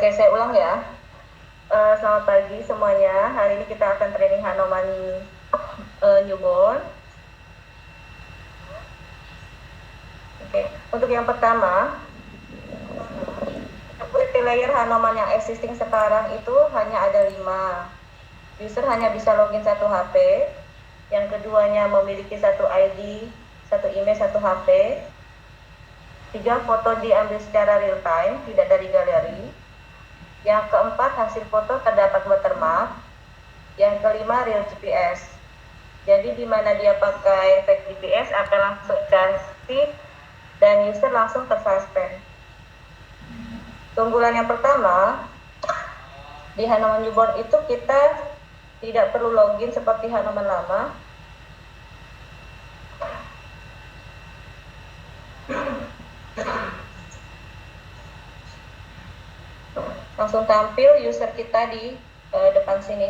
Oke, saya ulang ya. Selamat pagi semuanya. Hari ini kita akan training Hanoman newborn. Oke, untuk yang pertama, security layer Hanoman yang existing sekarang itu hanya ada 5. User hanya bisa login 1 HP. Yang keduanya memiliki 1 ID, 1 email, 1 HP. 3 foto diambil secara real time, tidak dari galeri. Yang keempat, hasil foto terdapat watermark. Yang kelima, real GPS. Jadi di mana dia pakai fake GPS akan langsung kasih dan user langsung tersuspend. Keunggulan yang pertama, di Hanoman newborn itu kita tidak perlu login seperti Hanoman lama. Langsung tampil user kita di depan sini.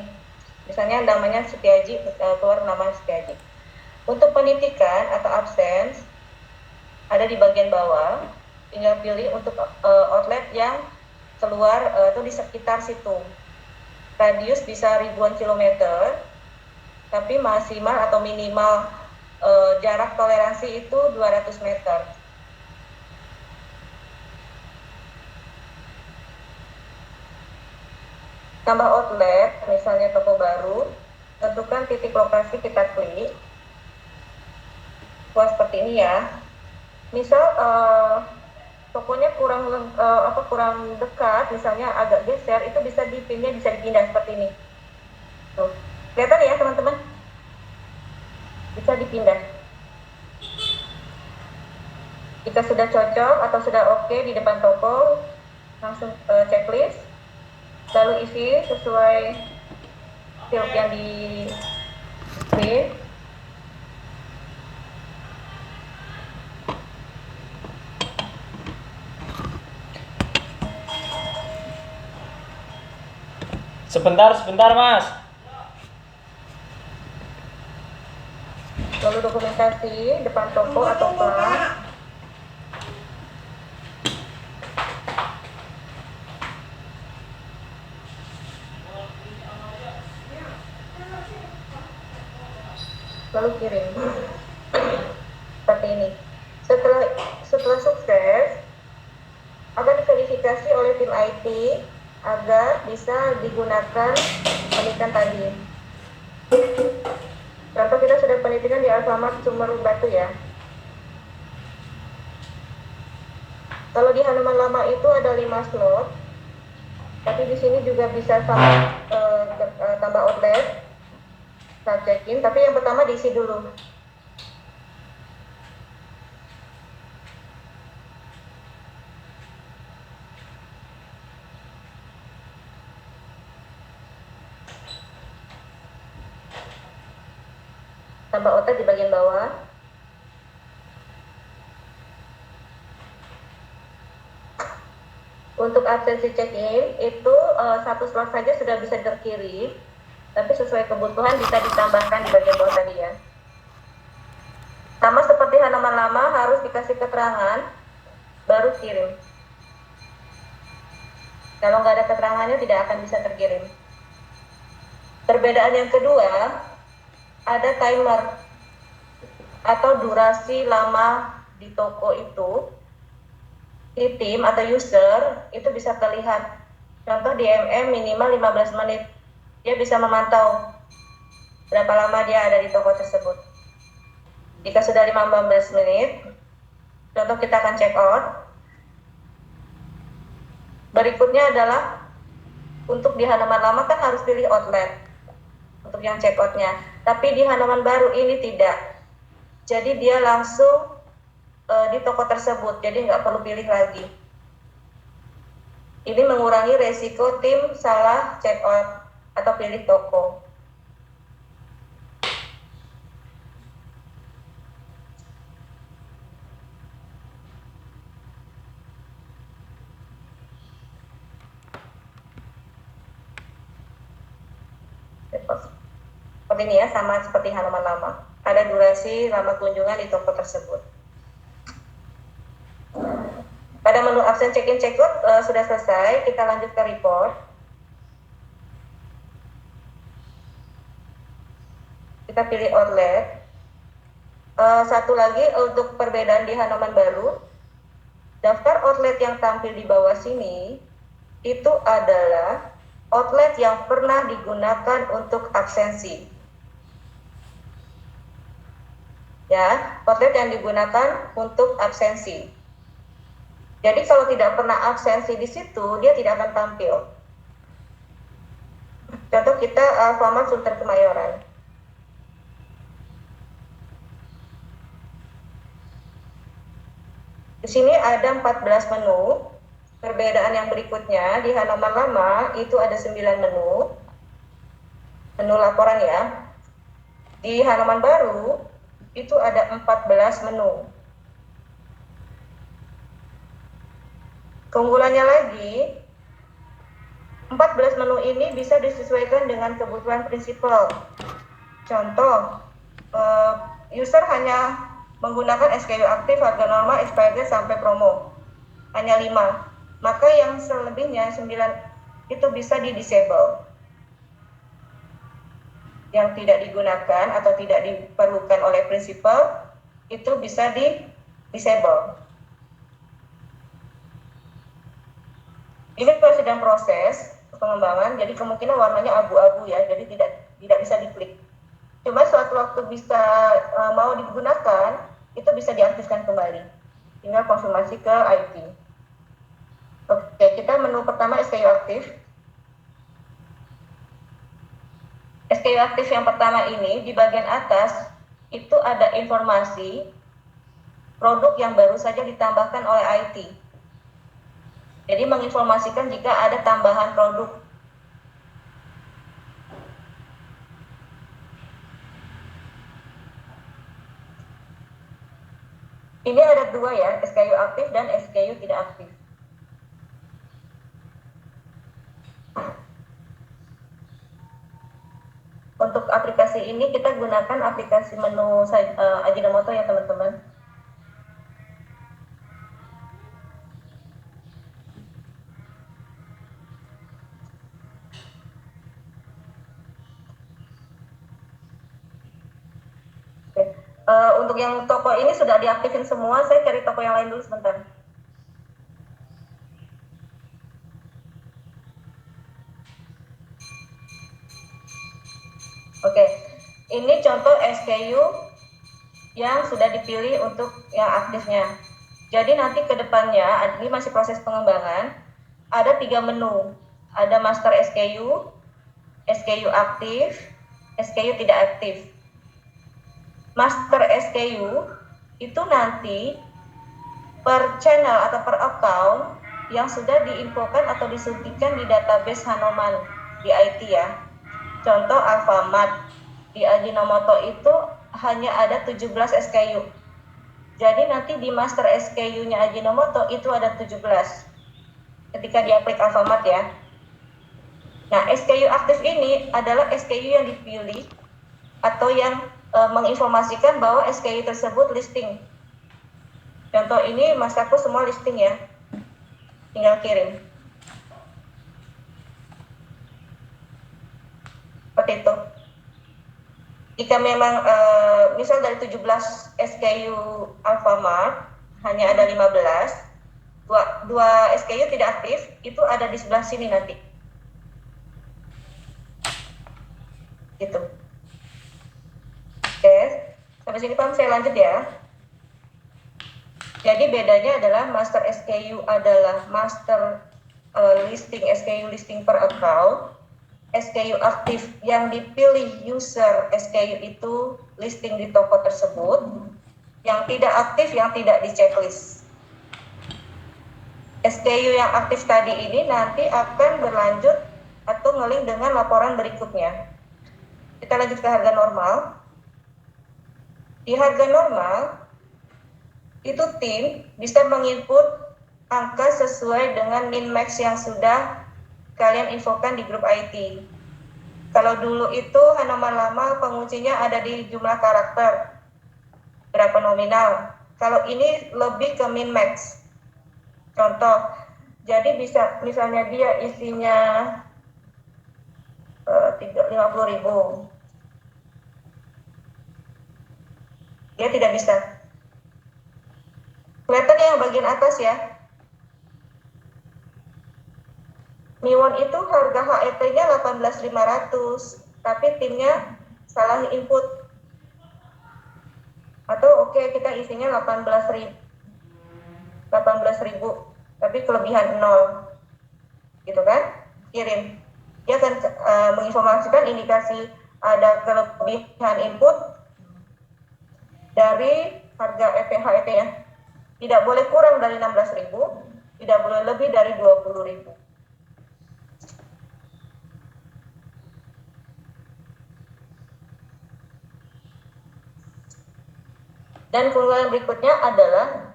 Misalnya namanya Setiaji, keluar nama Setiaji. Untuk penitikan atau absence ada di bagian bawah. Tinggal pilih untuk outlet yang keluar atau di sekitar situ. Radius bisa ribuan kilometer, tapi maksimal atau minimal jarak toleransi itu 200 meter. Tambah outlet, misalnya toko baru, tentukan titik lokasi, kita klik. Wah, seperti ini ya. Misal tokonya kurang dekat, misalnya agak geser, itu bisa dipindah seperti ini. Tuh. Kelihatan ya teman-teman? Bisa dipindah. Jika sudah cocok atau sudah oke di depan toko, langsung checklist. Lalu isi sesuai field yang di screen. Sebentar Mas. Lalu dokumentasi depan toko atau plat. Lalu kirim seperti ini. Setelah sukses akan diverifikasi oleh tim IT agar bisa digunakan penelitian tadi. Contoh, kita sudah penelitian di Alfamart Sumber Batu ya. Kalau di Hanoman lama itu ada 5 slot, tapi di sini juga bisa tambah outlet saat check-in, tapi yang pertama diisi dulu. Tambah outlet di bagian bawah. Untuk absensi check-in itu 1 slot saja sudah bisa terkirim, tapi sesuai kebutuhan bisa ditambahkan di bagian bawah tadi ya. Sama seperti Hanoman lama, harus dikasih keterangan baru kirim. Kalau nggak ada keterangannya tidak akan bisa terkirim. Perbedaan yang kedua, ada timer atau durasi lama di toko itu. Di tim atau user itu bisa terlihat. Contoh di minimal 15 menit. Dia bisa memantau berapa lama dia ada di toko tersebut. Jika sudah 15 menit, contoh kita akan check out. Berikutnya adalah untuk di Hanoman lama kan harus pilih outlet untuk yang check outnya. Tapi di Hanoman baru ini tidak. Jadi dia langsung di toko tersebut, jadi nggak perlu pilih lagi. Ini mengurangi resiko tim salah check out atau pilih toko. Seperti ini ya, sama seperti Hanoman lama. Ada durasi lama kunjungan di toko tersebut. Pada Pada menu absen check-in check-out sudah selesai, kita lanjut ke report. Kita pilih outlet. Satu lagi untuk perbedaan di halaman baru, daftar outlet yang tampil di bawah sini itu adalah outlet yang pernah digunakan untuk absensi. Ya, outlet yang digunakan untuk absensi. Jadi kalau tidak pernah absensi di situ, dia tidak akan tampil. Contoh kita Alfamart Sultan Kemayoran. Di sini ada 14 menu. Perbedaan yang berikutnya, di halaman lama itu ada 9 menu. Menu laporan ya. Di halaman baru itu ada 14 menu. Keunggulannya lagi, 14 menu ini bisa disesuaikan dengan kebutuhan prinsipal. Contoh, user hanya menggunakan SKU aktif, harga normal, expired sampai promo. Hanya 5. Maka yang selebihnya 9 itu bisa di-disable. Yang tidak digunakan atau tidak diperlukan oleh prinsipal itu bisa di-disable. Ini kalau sedang proses pengembangan, jadi kemungkinan warnanya abu-abu ya, jadi tidak bisa diklik. Cuma suatu waktu bisa mau digunakan, itu bisa diaktifkan kembali. Tinggal konfirmasi ke IT. Oke, kita menu pertama SKU aktif. SKU aktif yang pertama ini di bagian atas itu ada informasi produk yang baru saja ditambahkan oleh IT. Jadi menginformasikan jika ada tambahan produk. Ini ada 2 ya, SKU aktif dan SKU tidak aktif. Untuk aplikasi ini kita gunakan aplikasi menu Ajinomoto ya teman-teman. Untuk yang toko ini sudah diaktifin semua, saya cari toko yang lain dulu sebentar. Oke, ini contoh SKU yang sudah dipilih untuk yang aktifnya. Jadi nanti ke depannya, ini masih proses pengembangan, ada 3 menu. Ada master SKU, SKU aktif, SKU tidak aktif. Master SKU itu nanti per channel atau per account yang sudah diinfokan atau disuntikan di database Hanoman di IT ya. Contoh Alfamart di Ajinomoto itu hanya ada 17 SKU. Jadi nanti di master SKU-nya Ajinomoto itu ada 17. Ketika dia klik Alfamart ya. Nah, SKU aktif ini adalah SKU yang dipilih atau yang menginformasikan bahwa SKU tersebut listing. Contoh ini Mas aku semua listing ya. Tinggal kirim. Seperti itu. Jika memang misal dari 17 SKU Alfamart hanya ada 15, dua SKU tidak aktif, itu ada di sebelah sini nanti. Gitu. Oke, sampai sini paham, saya lanjut ya. Jadi bedanya adalah master SKU adalah master listing, SKU listing per account. SKU aktif yang dipilih user SKU itu listing di toko tersebut. Yang tidak aktif yang tidak di checklist. SKU yang aktif tadi ini nanti akan berlanjut atau ngelink dengan laporan berikutnya. Kita lanjut ke harga normal. Di harga normal, itu tim bisa menginput angka sesuai dengan min-max yang sudah kalian infokan di grup IT. Kalau dulu itu halaman lama penguncinya ada di jumlah karakter, berapa nominal. Kalau ini lebih ke min-max. Contoh, jadi bisa misalnya dia isinya 50.000, dia tidak bisa. Kelihatan yang bagian atas ya. Miwon itu harga HET-nya 18.500, tapi timnya salah input. Atau oke, kita isinya 18.000, tapi kelebihan 0. Gitu kan? Kirim. Dia akan menginformasikan indikasi ada kelebihan input dari harga HET-nya. Tidak boleh kurang dari 16.000, tidak boleh lebih dari 20.000. Dan keunggulan berikutnya adalah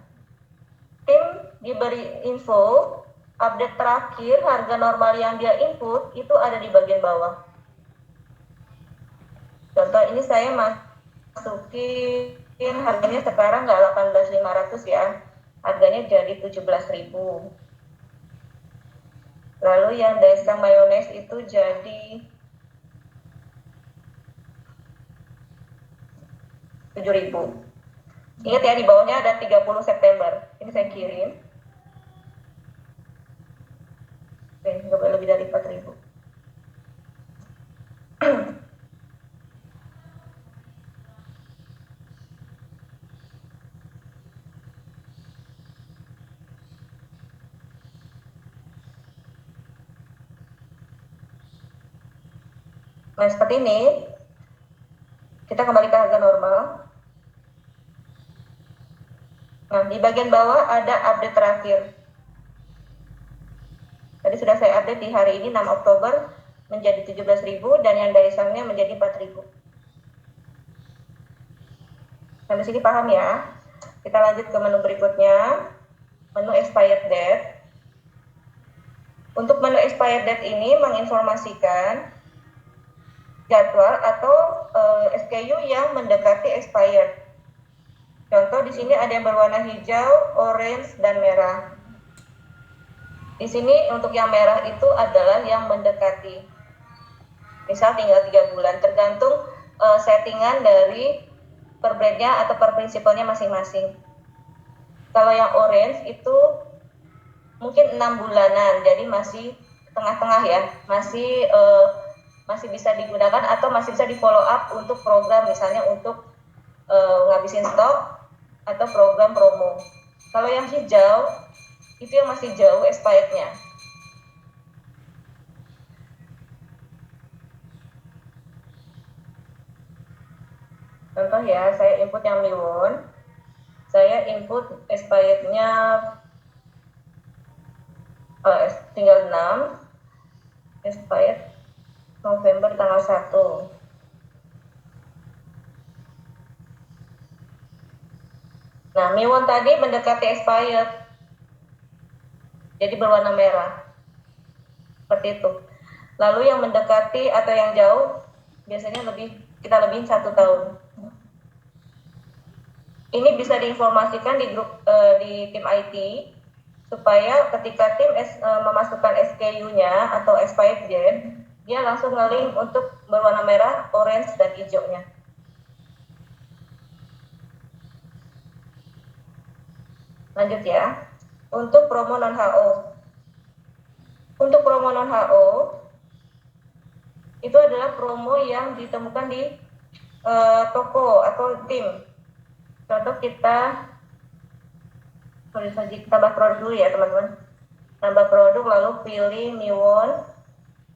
tim diberi info update terakhir harga normal yang dia input itu ada di bagian bawah. Contoh ini saya masukin harganya sekarang nggak 18.500 ya, harganya jadi 17.000. Lalu yang daesang mayones itu jadi 7.000. Ingat ya, di bawahnya ada 30 September. Ini saya kirim. Oke, nggak boleh lebih dari 4.000. Nah, seperti ini. Kita kembali ke harga normal. Nah, di bagian bawah ada update terakhir. Tadi sudah saya update di hari ini 6 Oktober menjadi 17.000 dan yang daesangnya menjadi 4.000. Sampai sini paham ya? Kita lanjut ke menu berikutnya, menu expired date. Untuk menu expired date ini menginformasikan jadwal atau SKU yang mendekati expired. Contoh di sini ada yang berwarna hijau, orange, dan merah. Di sini untuk yang merah itu adalah yang mendekati. Misal tinggal 3 bulan, tergantung settingan dari per brandnya atau per prinsipalnya masing-masing. Kalau yang orange itu mungkin 6 bulanan, jadi masih tengah-tengah ya, masih bisa digunakan atau masih bisa di follow up untuk program, misalnya untuk ngabisin stok atau program promo. Kalau yang hijau itu yang masih jauh expirednya. Contoh ya, saya input yang Miwon, saya input expirednya tinggal 6, expired November tanggal 1. Nah, Miwon tadi mendekati expired, jadi berwarna merah. Seperti itu. Lalu yang mendekati atau yang jauh, biasanya kita lebihin 1 tahun. Ini bisa diinformasikan di grup di tim IT, supaya ketika tim memasukkan SKU-nya atau expired date, dia langsung nge-link untuk berwarna merah, orange, dan hijaunya. Lanjut ya, untuk promo non-HO. Untuk promo non-HO, itu adalah promo yang ditemukan di toko atau tim. Contoh kita, tambah produk dulu ya teman-teman. Tambah produk lalu pilih Miwon,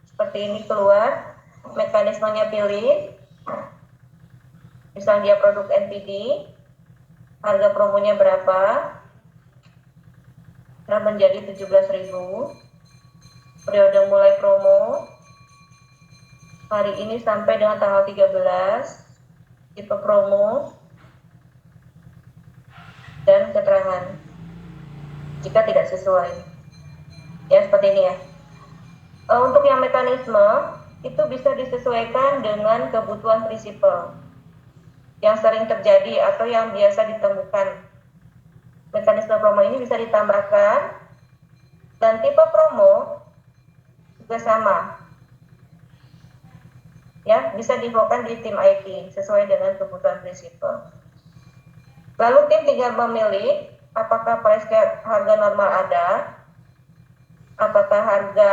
seperti ini keluar, mekanismenya pilih. Misalnya dia produk NPD, harga promonya berapa? Nah, menjadi 17.000. Periode mulai promo hari ini sampai dengan tanggal 13, tipe promo, dan keterangan jika tidak sesuai. Ya, seperti ini ya. Untuk yang mekanisme itu bisa disesuaikan dengan kebutuhan prinsipal yang sering terjadi atau yang biasa ditemukan. Mekanisme promo ini bisa ditambahkan Dan tipe promo juga sama. Ya, bisa diinfokan di tim IT sesuai dengan kebutuhan prinsipal. Lalu tim tinggal memilih apakah price cut harga normal ada, apakah harga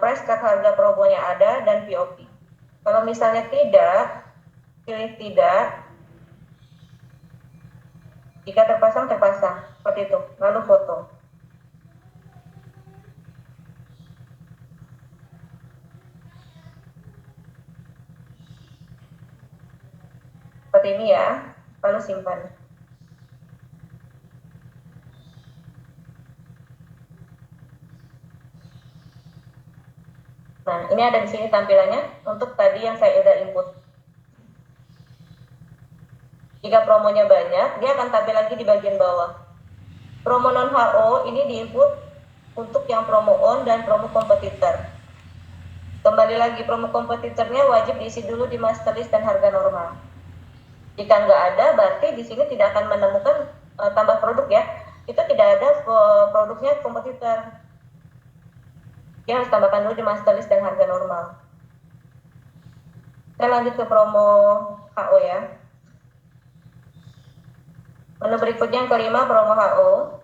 price cut harga promonya ada, dan POP. Kalau misalnya tidak, pilih tidak. Jika terpasang, seperti itu. Lalu foto. Seperti ini ya, lalu simpan. Nah, ini ada di sini tampilannya untuk tadi yang saya udah input. Jika promonya banyak, dia akan tampil lagi di bagian bawah. Promo non HO ini diinput untuk yang promo on dan promo kompetitor. Kembali lagi, promo kompetitornya wajib diisi dulu di master list dan harga normal. Jika nggak ada, berarti di sini tidak akan menemukan tambah produk ya. Itu tidak ada produknya kompetitor. Dia harus tambahkan dulu di master list dan harga normal. Saya lanjut ke promo HO ya. Menu berikutnya yang kelima, promo HO.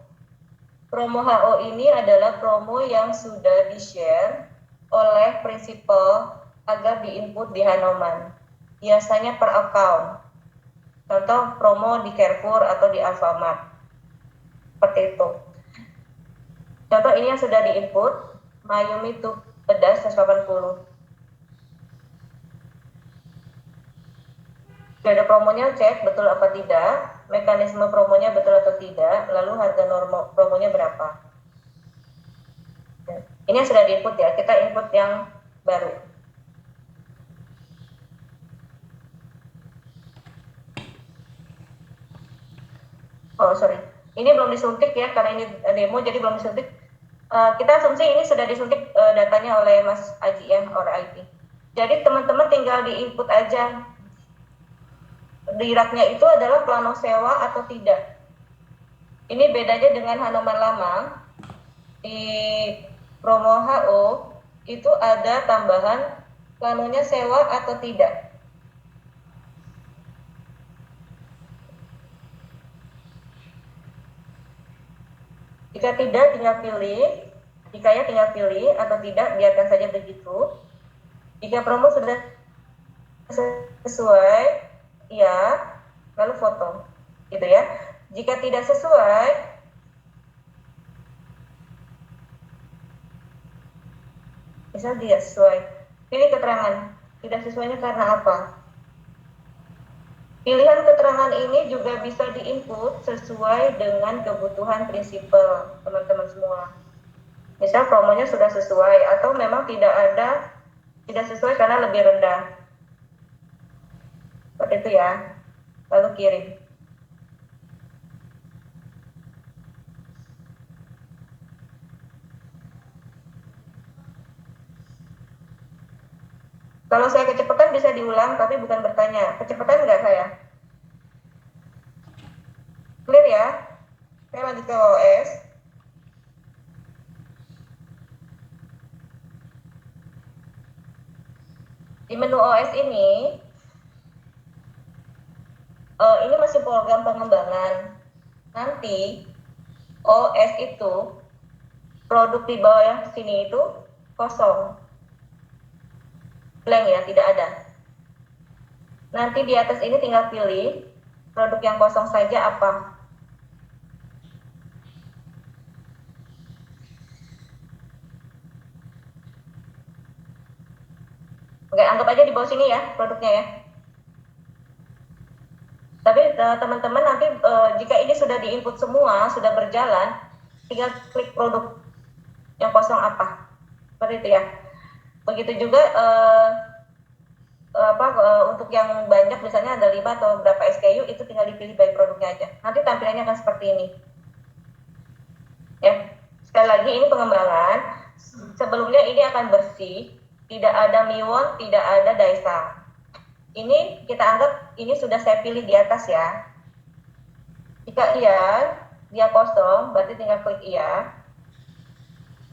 Promo HO ini adalah promo yang sudah di-share oleh prinsipal agar di-input di Hanoman. Biasanya per account. Contoh promo di Carrefour atau di Alfamart. Seperti itu. Contoh ini yang sudah di-input, Mayumi Tuk pedas 180. Sudah ada promonya, cek betul apa tidak, mekanisme promonya betul atau tidak, lalu harga normal promonya berapa. Ini yang sudah di-input ya, kita input yang baru. Oh sorry, ini belum disuntik ya, karena ini demo jadi belum disuntik. Kita asumsi ini sudah disuntik datanya oleh Mas Aji ya, orang IT. Jadi teman-teman tinggal di-input aja. Di raknya itu adalah plano sewa atau tidak. Ini bedanya dengan Hanoman lama. Di promo HO itu ada tambahan planonya sewa atau tidak. Jika tidak, tinggal pilih. Jika ya, tinggal pilih, atau tidak, biarkan saja begitu. Jika promo sudah sesuai, ya, lalu foto, gitu ya. Jika tidak sesuai, misal tidak sesuai, pilih keterangan. Tidak sesuainya karena apa? Pilihan keterangan ini juga bisa diinput sesuai dengan kebutuhan prinsipal teman-teman semua. Misal promonya sudah sesuai atau memang tidak sesuai karena lebih rendah. Seperti itu ya. Lalu kirim. Kalau saya kecepatan bisa diulang, tapi bukan bertanya. Kecepatan nggak saya? Clear ya? Saya lanjut ke OS. Di menu OS ini masih program pengembangan. Nanti OS itu produk di bawah sini itu kosong, blank ya, tidak ada. Nanti di atas ini tinggal pilih produk yang kosong saja apa. Oke, anggap aja di bawah sini ya produknya ya. Tapi teman-teman nanti jika ini sudah diinput semua, sudah berjalan, tinggal klik produk yang kosong apa. Seperti itu ya. Begitu juga untuk yang banyak, misalnya ada 5 atau berapa SKU, itu tinggal dipilih by produknya aja. Nanti tampilannya akan seperti ini. Ya, sekali lagi ini pengembangan. Sebelumnya ini akan bersih, tidak ada miwon, tidak ada daisang. Ini kita anggap ini sudah saya pilih di atas ya. Jika iya, dia kosong, berarti tinggal klik iya.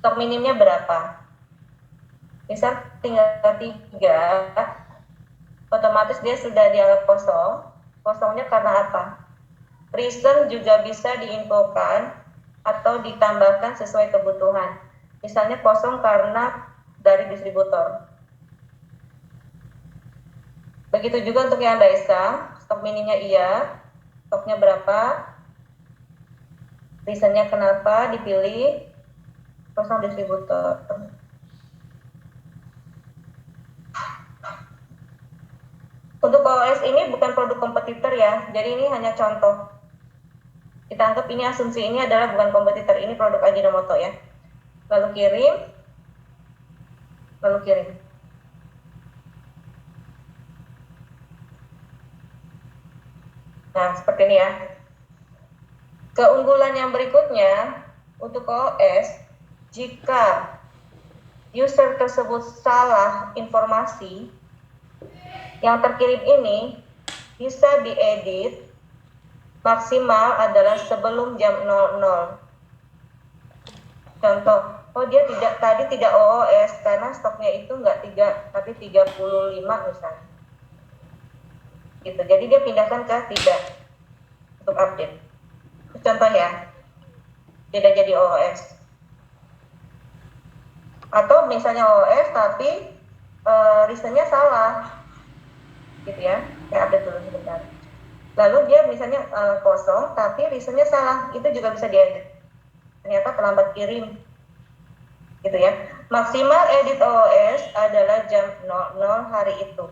stok minimnya berapa. Misal tinggal 3, otomatis dia sudah dianggap kosong. Kosongnya karena apa? Reason juga bisa diinfokan atau ditambahkan sesuai kebutuhan. Misalnya kosong karena dari distributor. Begitu juga untuk yang Daesa, stok minimnya iya, stoknya berapa, reasonnya kenapa dipilih, kosong distributor. Untuk OS ini bukan produk kompetitor ya, jadi ini hanya contoh. Kita anggap ini asumsi ini adalah bukan kompetitor, ini produk Ajinomoto ya. Lalu kirim. Nah, seperti ini ya. Keunggulan yang berikutnya untuk OS, jika user tersebut salah informasi, yang terkirim ini bisa diedit maksimal adalah sebelum jam 00. Contoh, oh dia tadi tidak OOS karena stoknya itu enggak 3 tapi 35 misalnya. Gitu. Jadi dia pindahkan ke tidak untuk update. Contoh ya, tidak jadi OOS. Atau misalnya OOS tapi reasonnya salah. Gitu ya, saya update dulu sebentar. Lalu dia misalnya kosong tapi reasonnya salah, itu juga bisa diedit. Ternyata terlambat kirim. Gitu ya. Maksimal edit OOS adalah jam 00 hari itu.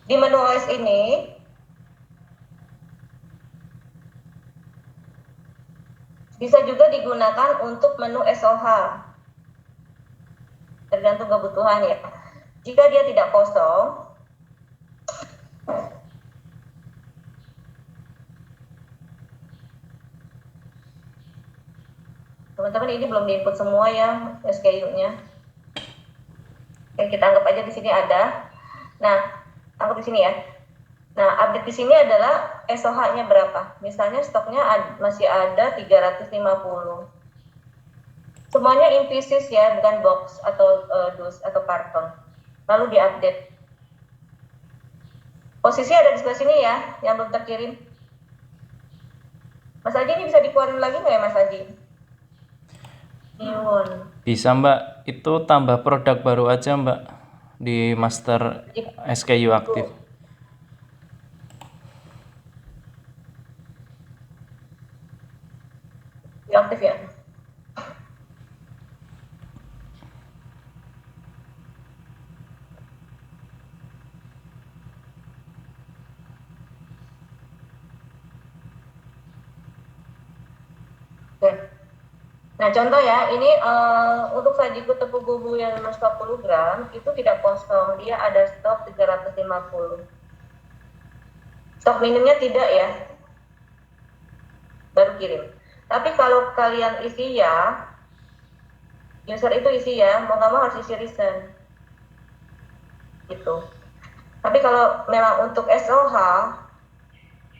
Di menu OS ini bisa juga digunakan untuk menu SOH. Tergantung kebutuhan ya. Jika dia tidak kosong, teman-teman ini belum diinput semua ya SKU-nya. Oke, kita anggap aja di sini ada. Nah, anggap di sini ya. Nah, update di sini adalah SOH-nya berapa. Misalnya stoknya masih ada 350. Semuanya in pieces ya, bukan box atau dus atau karton. Lalu diupdate. Posisi ada di sebelah sini ya, yang belum terkirim. Mas Aji ini bisa dikeluarin lagi nggak ya Mas Aji? Bisa Mbak, itu tambah produk baru aja Mbak di master SKU aktif. Aktif ya. Oke. Nah contoh ya, ini untuk sajiku tepung bumbu yang 40 gram itu tidak kosong, dia ada stok 350. Stok minimnya tidak ya, baru kirim. Tapi kalau kalian isi ya, user itu isi ya, mau nggak mau harus isi reason. Gitu. Tapi kalau memang untuk SOH,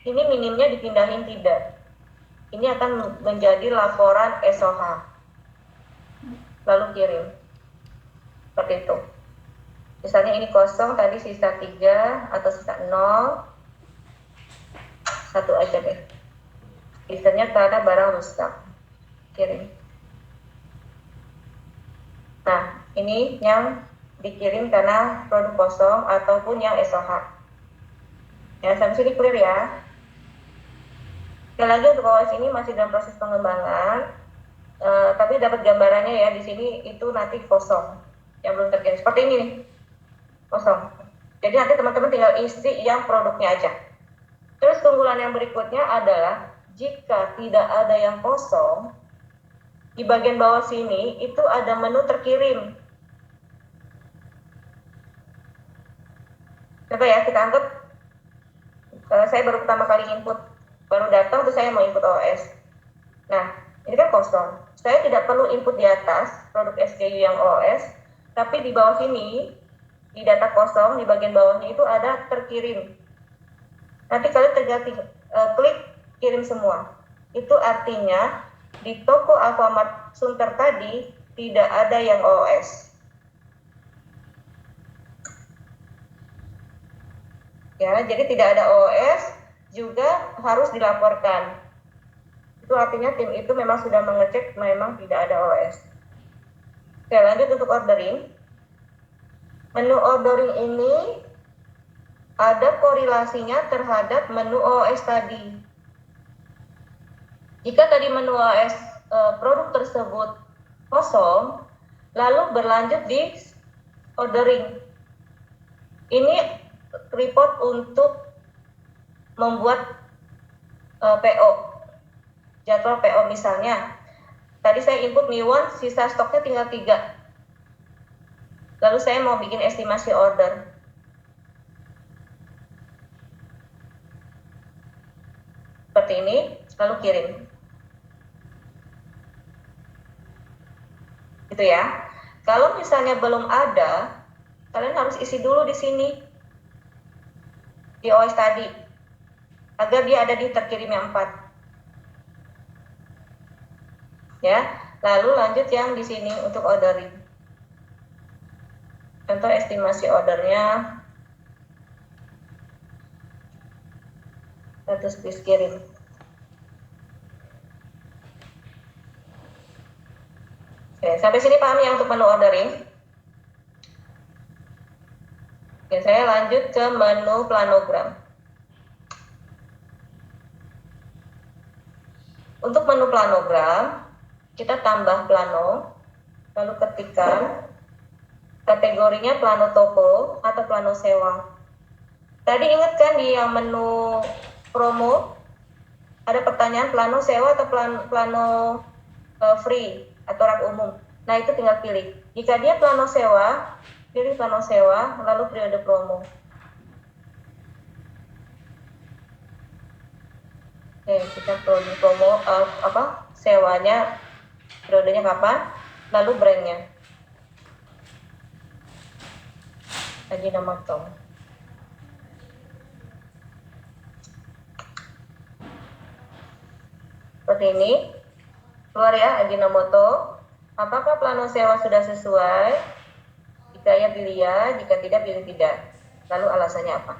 ini minimnya dipindahin tidak. Ini akan menjadi laporan SOH. Lalu kirim. Seperti itu. Misalnya ini kosong, tadi sisa 3 atau sisa 0. 1 aja deh. Reasonnya karena barang rusak. Kirim. Nah, ini yang dikirim karena produk kosong ataupun yang SOH. Ya, sampai sini clear ya. Sekali lagi untuk OS ini masih dalam proses pengembangan, tapi dapat gambarannya ya di sini itu nanti kosong, yang belum terkirim. Seperti ini nih, kosong. Jadi nanti teman-teman tinggal isi yang produknya aja. Terus keunggulan yang berikutnya adalah jika tidak ada yang kosong, di bagian bawah sini itu ada menu terkirim. Coba ya kita anggap saya baru pertama kali input, baru datang terus saya mau input OS. Nah, ini kan kosong. Saya tidak perlu input di atas produk SKU yang OS, tapi di bawah sini di data kosong di bagian bawahnya itu ada terkirim. Nanti kalian tinggal klik kirim semua. Itu artinya di toko Alfamart Sunter tadi tidak ada yang OOS. Ya, jadi tidak ada OOS juga harus dilaporkan. Itu artinya tim itu memang sudah mengecek memang tidak ada OOS. Oke, lanjut untuk ordering. Menu ordering ini ada korelasinya terhadap menu OOS tadi. Jika tadi menu OOS produk tersebut kosong, lalu berlanjut di ordering. Ini report untuk membuat PO, jadwal PO misalnya. Tadi saya input Miwon, sisa stoknya tinggal 3. Lalu saya mau bikin estimasi order. Seperti ini, lalu kirim. Gitu ya. Kalau misalnya belum ada, kalian harus isi dulu di sini. Di OS tadi. Agar dia ada di terkirim yang 4. Ya, lalu lanjut yang di sini untuk ordering. Contoh estimasi ordernya, terus please kirim. Oke, sampai sini paham ya untuk menu ordering? Oke, saya lanjut ke menu planogram. Untuk menu planogram, kita tambah plano, lalu ketikkan kategorinya plano toko atau plano sewa. Tadi ingat kan di yang menu promo ada pertanyaan plano sewa atau plano free atau rak umum. Nah, itu tinggal pilih. Jika dia plano sewa, pilih plano sewa lalu periode promo. Oke, kita promo sewanya periodenya kapan, lalu brandnya. Ajinomoto. Seperti ini, keluar ya Ajinomoto. Apakah plano sewa sudah sesuai? Jika ya pilih ya, jika tidak pilih tidak. Lalu alasannya apa?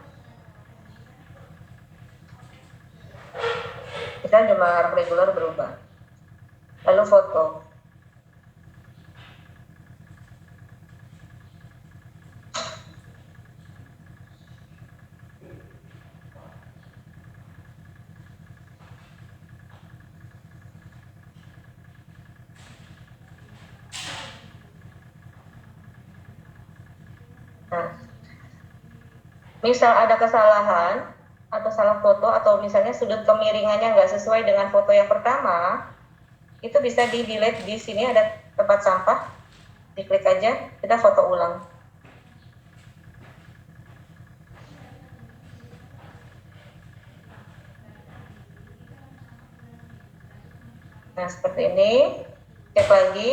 Kita cuma regular berubah. Lalu foto. Nah, misal ada kesalahan atau salah foto atau misalnya sudut kemiringannya nggak sesuai dengan foto yang pertama, itu bisa di delete. Di sini ada tempat sampah, diklik aja, kita foto ulang. Nah, seperti ini, cek lagi,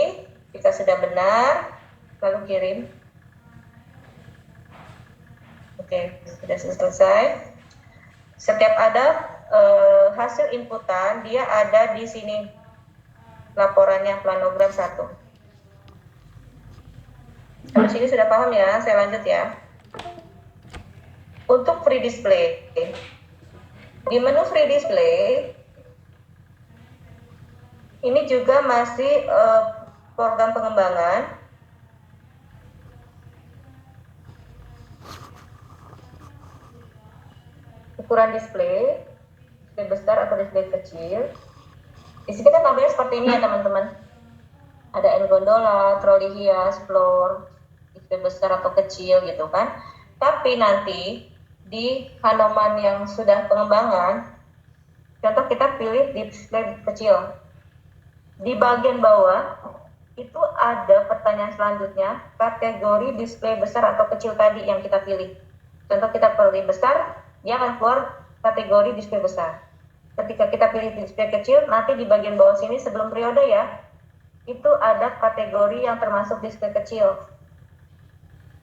jika sudah benar, lalu kirim. Oke, sudah selesai. Setiap ada hasil inputan, dia ada di sini laporannya planogram 1. Sampai sini sudah paham ya? Saya lanjut ya. Untuk free display, di menu free display ini juga masih program pengembangan. Ukuran display besar atau display kecil. Di sini kan tabelnya seperti ini ya teman-teman. Ada gondola, troli hias, floor, display besar atau kecil gitu kan. Tapi nanti di halaman yang sudah pengembangan, contoh kita pilih display kecil. Di bagian bawah itu ada pertanyaan selanjutnya, kategori display besar atau kecil tadi yang kita pilih. Contoh kita pilih besar, dia akan keluar kategori display besar. Ketika kita pilih display kecil, nanti di bagian bawah sini sebelum periode ya, itu ada kategori yang termasuk display kecil.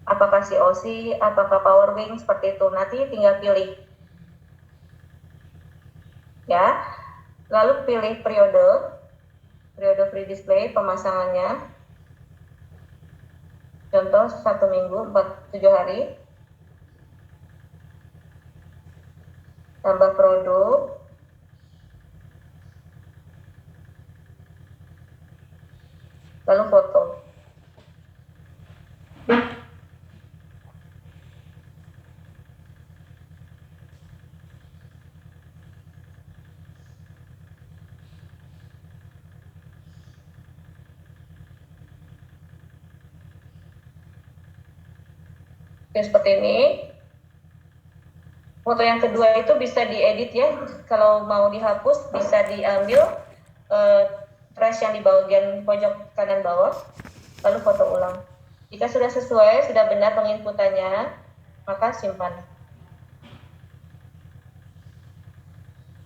Apakah COC, apakah Power Wing, seperti itu. Nanti tinggal pilih. Ya. Lalu pilih periode free display pemasangannya. Contoh 1 minggu 7 hari. Tambah produk. Lalu foto. Oke, seperti ini. Foto yang kedua itu bisa diedit ya. Kalau mau dihapus bisa diambil trash yang di bagian pojok kanan bawah, lalu foto ulang. Jika sudah sesuai, sudah benar penginputannya, maka simpan.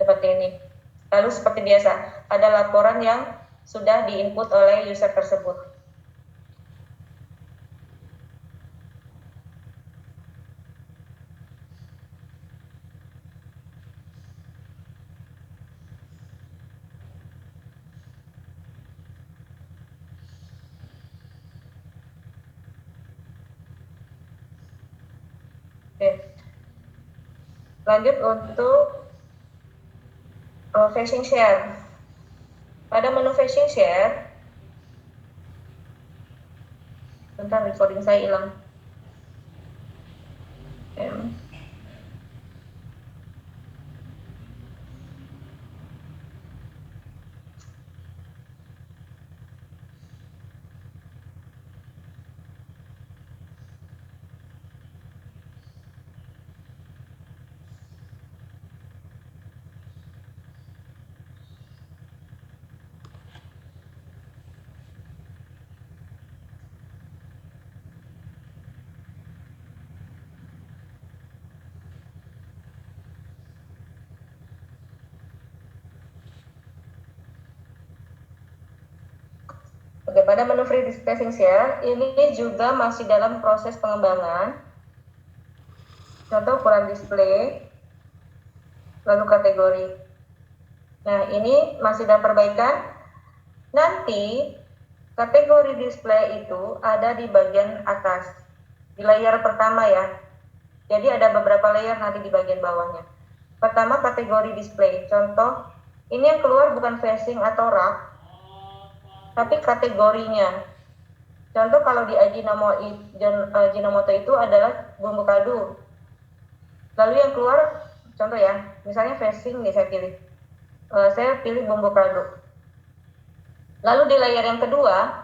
Seperti ini. Lalu seperti biasa, ada laporan yang sudah diinput oleh user tersebut. Oke. Lanjut untuk facing share. Pada menu facing share, bentar recording saya hilang. Oke, pada menu free facing share, ini juga masih dalam proses pengembangan. Contoh ukuran display, lalu kategori. Nah, ini masih dalam perbaikan. Nanti kategori display itu ada di bagian atas, di layer pertama ya. Jadi ada beberapa layer nanti di bagian bawahnya. Pertama kategori display. Contoh, ini yang keluar bukan facing atau rak, tapi kategorinya. Contoh kalau di Ajinomoto itu adalah bumbu kaldu. Lalu yang keluar, contoh ya, misalnya facing nih saya pilih. Saya pilih bumbu kaldu. Lalu di layer yang kedua,